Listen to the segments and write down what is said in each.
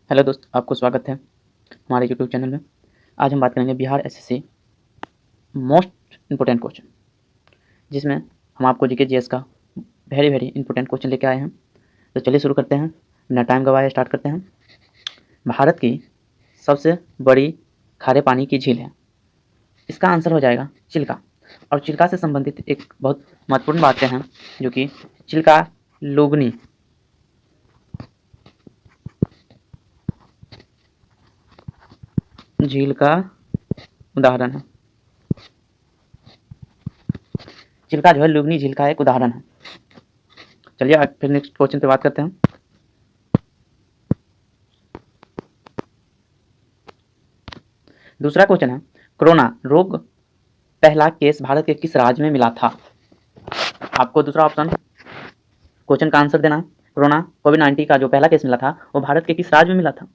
Hello दोस्त, आपको स्वागत है हमारे यूट्यूब चैनल में। आज हम बात करेंगे Bihar SSC most important question, जिसमें हम आपको जीके जीएस का वेरी इंपॉर्टेंट क्वेश्चन लेके आए हैं। तो चलिए शुरू करते हैं, बिना टाइम गवाए स्टार्ट करते हैं। भारत की सबसे बड़ी खारे पानी की झील है, इसका आंसर हो जाएगा चिल्का। और चिल्का से संबंधित एक बहुत महत्वपूर्ण बातें हैं, जो कि चिल्का लोगनी झील का उदाहरण है। चिल्का जो है लुगनी झील का एक उदाहरण है। चलिए फिर नेक्स्ट क्वेश्चन पे बात करते हैं। दूसरा क्वेश्चन है, कोरोना रोग पहला केस भारत के किस राज्य में मिला था? आपको दूसरा ऑप्शन क्वेश्चन का आंसर देना है। कोरोना कोविड-19 का जो पहला केस मिला था वो भारत के किस राज्य में मिला था?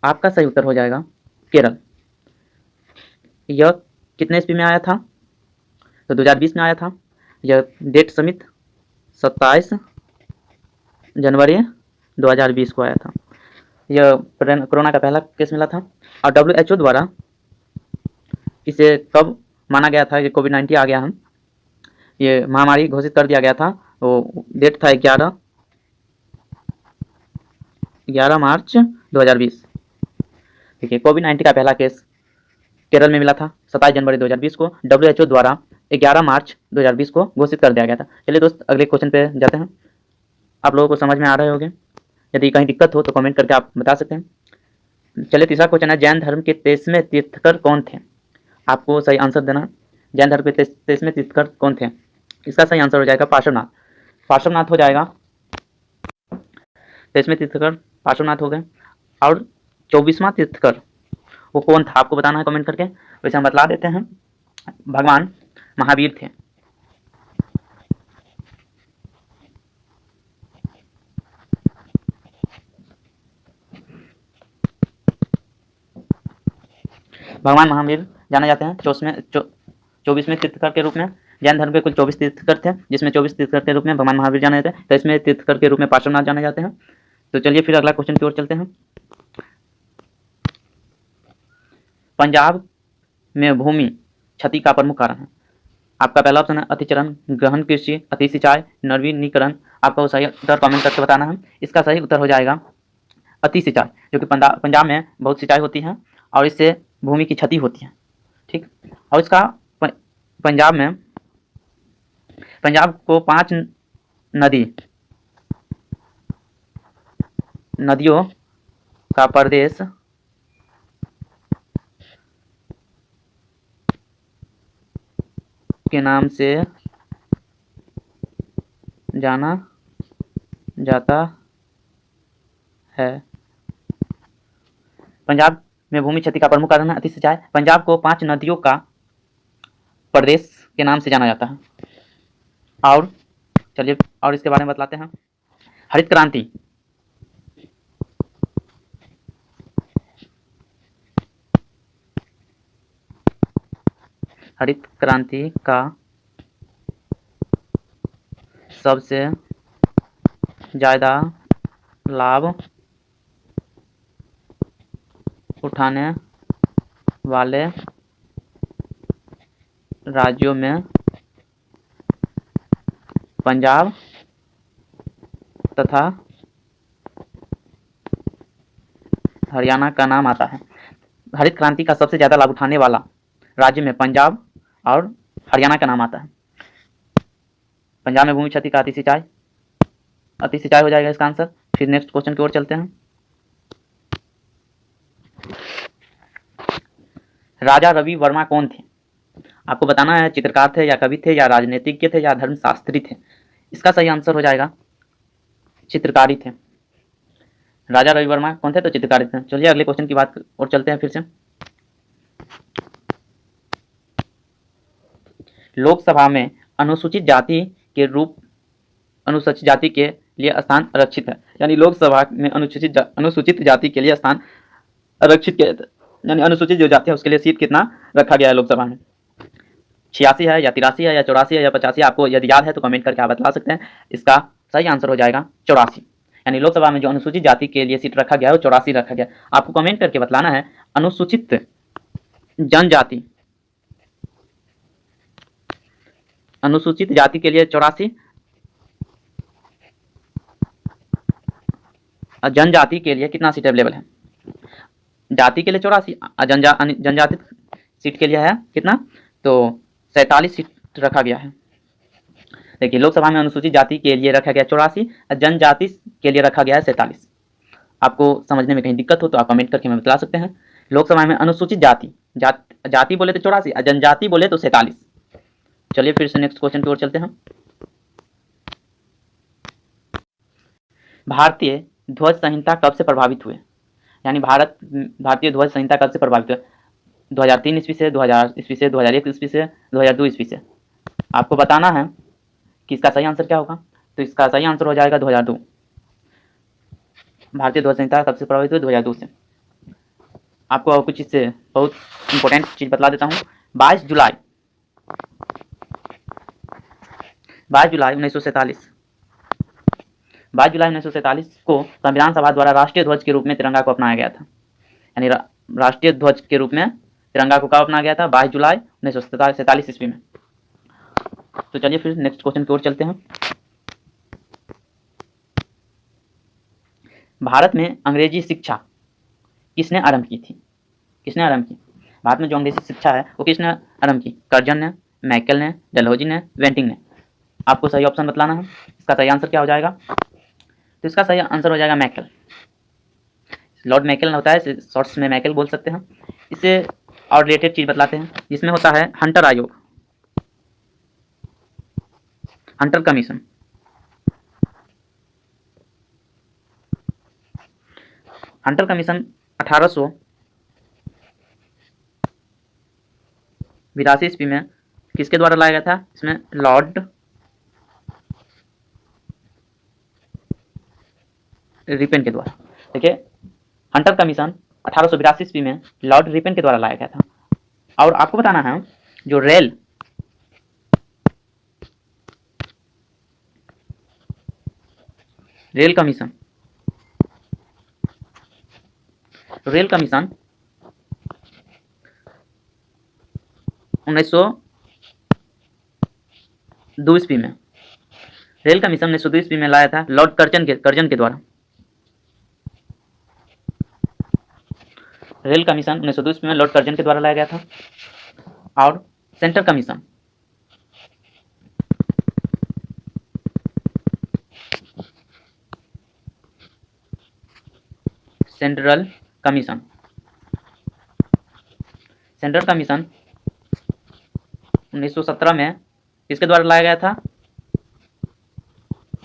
आपका सही उत्तर हो जाएगा केरल। यह कितने ईस्वी में आया था? तो 2020 में आया था। यह डेट समित 27 जनवरी 2020 को आया था। यह कोरोना का पहला केस मिला था। और WHO द्वारा इसे कब माना गया था कि कोविड-19 आ गया है, ये महामारी घोषित कर दिया गया था। वो डेट था 11 मार्च 2020। देखिए, कोविड-19 का पहला केस केरल में मिला था 27 जनवरी 2020 को। WHO द्वारा 11 मार्च 2020 को घोषित कर दिया गया था। चलिए दोस्त, अगले क्वेश्चन पे जाते हैं। आप लोगों को समझ में आ रहे होंगे। यदि कहीं दिक्कत हो तो कमेंट करके आप बता सकते हैं। चलिए तीसरा क्वेश्चन है, जैन धर्म के 23वें तीर्थकर कौन थे? आपको सही आंसर देना। जैन धर्म के 23वें तीर्थकर कौन थे? इसका सही आंसर हो जाएगा पार्श्वनाथ। पार्श्वनाथ हो जाएगा 23वें तीर्थकर, पार्श्वनाथ हो गए। और 24वां तीर्थकर वो कौन था, आपको बताना है कमेंट करके। वैसे हम बतला देते हैं, भगवान महावीर थे। भगवान महावीर जाने जाते हैं 24वें तीर्थकर के रूप में। जैन धर्म के कुल 24 तीर्थकर थे, जिसमें 24 तीर्थकर के रूप में भगवान महावीर जाने जाते हैं। तो इसमें तीर्थकर के रूप में पार्श्वनाथ जाने जाते हैं। तो चलिए फिर अगला क्वेश्चन की ओर चलते हैं। पंजाब में भूमि क्षति का प्रमुख कारण है। आपका पहला ऑप्शन है अतिचरण, गहन कृषि, अति सिंचाई, नवीनीकरण। आपको सही उत्तर कमेंट करके बताना है। इसका सही उत्तर हो जाएगा अति सिंचाई, जो कि पंजाब में बहुत सिंचाई होती है और इससे भूमि की क्षति होती है। ठीक, और इसका पंजाब को 5 नदियों का प्रदेश के नाम से जाना जाता है। पंजाब में भूमि क्षति का प्रमुख कारण है अति सिंचाई। पंजाब को 5 नदियों का प्रदेश के नाम से जाना जाता है। और चलिए और इसके बारे में बतलाते हैं। हरित क्रांति हरित क्रांति का सबसे ज़्यादा लाभ उठाने वाले राज्यों में पंजाब तथा हरियाणा का नाम आता है। हरित क्रांति का सबसे ज़्यादा लाभ उठाने वाला राज्य में पंजाब और हरियाणा का नाम आता है। पंजाब में भूमि क्षति का अति सिंचाई हो जाएगा इसका आंसर। फिर नेक्स्ट क्वेश्चन की ओर चलते हैं। राजा रवि वर्मा कौन थे? आपको बताना है चित्रकार थे या कवि थे या राजनीतिज्ञ थे या धर्मशास्त्री थे। इसका सही आंसर हो जाएगा चित्रकारी थे। राजा रवि वर्मा कौन थे? तो चित्रकारी थे। चलिए अगले क्वेश्चन की बात और चलते हैं फिर से। लोकसभा में अनुसूचित जाति के लिए स्थान आरक्षित है। यानी लोकसभा में अनुसूचित जाति के लिए स्थान आरक्षित किया जाता है। यानी अनुसूचित जो जाति है उसके लिए सीट कितना रखा गया है लोकसभा में? 86 है या 83 है या 84 है या 85? आपको यदि याद है तो कमेंट करके आप बता सकते हैं। इसका सही आंसर हो जाएगा 84। यानी लोकसभा में जो अनुसूचित जाति के लिए सीट रखा गया है वो 84 रखा गया। आपको कमेंट करके बतलाना है अनुसूचित जनजाति, अनुसूचित जाति के लिए 84, जनजाति के लिए कितना सीट अवेलेबल है। जाति के लिए 84, जनजाति सीट के लिए है कितना, तो 47 सीट रखा गया है। देखिए लोकसभा में अनुसूचित जाति के लिए रखा गया 84, जनजाति के लिए रखा गया है 47। आपको समझने में कहीं दिक्कत हो तो आप कमेंट करके हमें बता सकते हैं। लोकसभा में अनुसूचित जाति, जाति बोले तो 84, जनजाति बोले तो 47। चलिए फिर से नेक्स्ट क्वेश्चन की ओर चलते हैं। भारतीय ध्वज संहिता कब से प्रभावित हुए, यानी भारतीय ध्वज संहिता कब से प्रभावित हुए। 2003 ईस्वी से, 2000 ईस्वी से, 2001 ईस्वी से, 2002 ईस्वी से। आपको बताना है कि इसका सही आंसर क्या होगा। तो इसका सही आंसर हो जाएगा 2002। भारतीय ध्वज संहिता कब से प्रभावित हुई, 2002 से। आपको कुछ इससे बहुत इंपॉर्टेंट चीज बतला देता हूँ। 22 जुलाई 1947, 22 जुलाई 1947 को संविधान सभा द्वारा राष्ट्रीय ध्वज के रूप में तिरंगा को अपनाया गया था। यानी राष्ट्रीय ध्वज के रूप में तिरंगा को कब अपनाया गया था, 22 जुलाई 1947 ईस्वी में। तो चलिए फिर नेक्स्ट क्वेश्चन की ओर चलते हैं। भारत में अंग्रेजी शिक्षा किसने आरंभ की थी, किसने आरंभ की। भारत में जो अंग्रेजी शिक्षा है वो किसने आरंभ की, कर्जन ने, मैकल ने, डलहौजी ने, वेंटिंग ने। आपको सही ऑप्शन बतलाना है। इसका सही आंसर क्या हो जाएगा, तो इसका सही आंसर हो जाएगा मैकल। लॉर्ड मैकल होता है, शॉर्ट्स में मैकल बोल सकते हैं। इससे और रिलेटेड चीज बतलाते हैं, जिसमें होता है हंटर आयोग, हंटर कमीशन। हंटर कमीशन 1882 ईस्वी में किसके द्वारा लाया गया था, इसमें लॉर्ड रिपेन के द्वारा। देखिए हंटर कमीशन 1882 ईस्वी में लॉर्ड रिपेन के द्वारा लाया गया था। और आपको बताना है जो रेल कमीशन, रेल कमीशन 1902 ईस्वी में, रेल कमीशन 1902 ईस्वी में लाया था लॉर्ड कर्जन के द्वारा। रेल कमीशन 1902 ईस्वी में लॉर्ड कर्जन के द्वारा लाया गया था। और सेंट्रल कमीशन, सेंट्रल कमीशन 1917 में किसके द्वारा लाया गया था,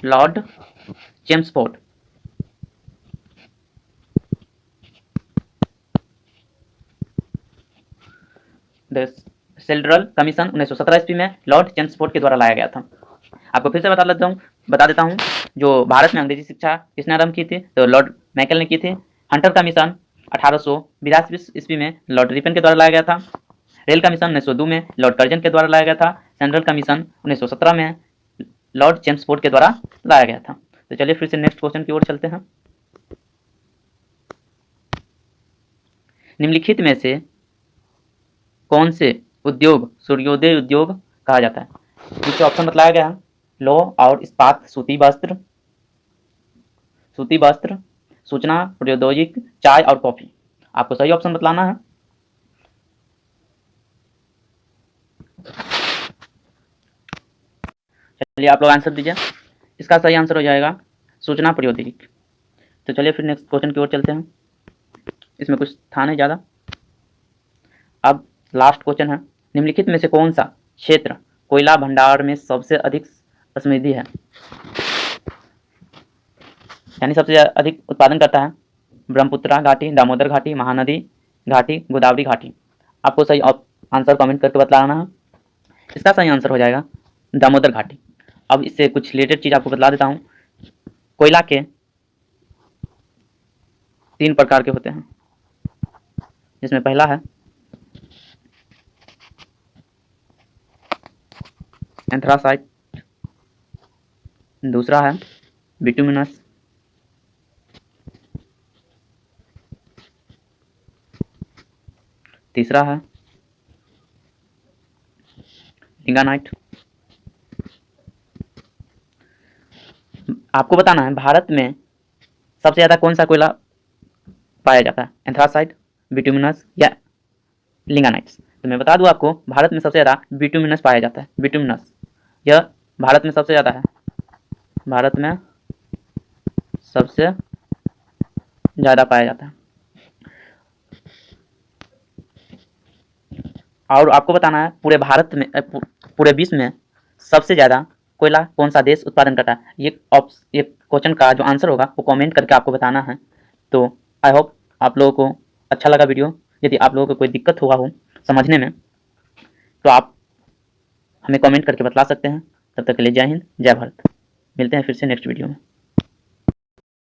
लॉर्ड चेम्सफोर्ड। सेंट्रल कमीशन 1917 ईस्वी में लॉर्ड चेम्सफोर्ड के द्वारा लाया गया था। आपको फिर से बता देता हूँ जो भारत में अंग्रेजी शिक्षा किसने आरंभ की थी, तो लॉर्ड मैकल ने की थी। हंटर कमीशन 1882 ईस्वी में लॉर्ड रिपेन के द्वारा लाया गया था। रेल कमीशन 1902 में लॉर्ड कर्जन के द्वारा लाया गया था। सेंट्रल कमीशन 1917 में लॉर्ड चेम्सफोर्ड के द्वारा लाया गया था। तो चलिए फिर से नेक्स्ट क्वेश्चन की ओर चलते हैं। निम्नलिखित में से कौन से उद्योग सूर्योदय उद्योग कहा जाता है। नीचे ऑप्शन बतलाया गया है, लौह और इस्पात, सूती वस्त्र, सूचना प्रौद्योगिक, चाय और कॉफी। आपको सही ऑप्शन बतलाना है। चलिए आप लोग आंसर दीजिए। इसका सही आंसर हो जाएगा सूचना प्रौद्योगिक। तो चलिए फिर नेक्स्ट क्वेश्चन की ओर चलते हैं। इसमें कुछ था नहीं ज़्यादा। अब लास्ट क्वेश्चन है, निम्नलिखित में से कौन सा क्षेत्र कोयला भंडार में सबसे अधिक समृद्धि है, यानी सबसे अधिक उत्पादन करता है। ब्रह्मपुत्रा घाटी, दामोदर घाटी, महानदी घाटी, गोदावरी घाटी। आपको सही आंसर कमेंट करके बतलाना है। इसका सही आंसर हो जाएगा दामोदर घाटी। अब इससे कुछ रिलेटेड चीज़ आपको बतला देता हूँ। कोयला के 3 प्रकार के होते हैं, जिसमें पहला है एंथ्रासाइट, दूसरा है बिटुमिनस, तीसरा है लिंगानाइट। आपको बताना है भारत में सबसे ज़्यादा कौन सा कोयला पाया जाता है, एंथ्रासाइट, बिटुमिनस या लिंगानाइट्स। तो मैं बता दूं आपको, भारत में सबसे ज़्यादा बिटुमिनस पाया जाता है। बिटुमिनस यह भारत में सबसे ज़्यादा है, भारत में सबसे ज़्यादा पाया जाता है। और आपको बताना है पूरे भारत में पूरे विश्व में सबसे ज़्यादा कोयला कौन सा देश उत्पादन करता है। ये क्वेश्चन का जो आंसर होगा वो कमेंट करके आपको बताना है। तो आई होप आप लोगों को अच्छा लगा वीडियो। यदि आप लोगों को कोई दिक्कत हुआ हो समझने में तो आप हमें कमेंट करके बता सकते हैं। तब तक के लिए जय हिंद, जय भारत। मिलते हैं फिर से नेक्स्ट वीडियो में।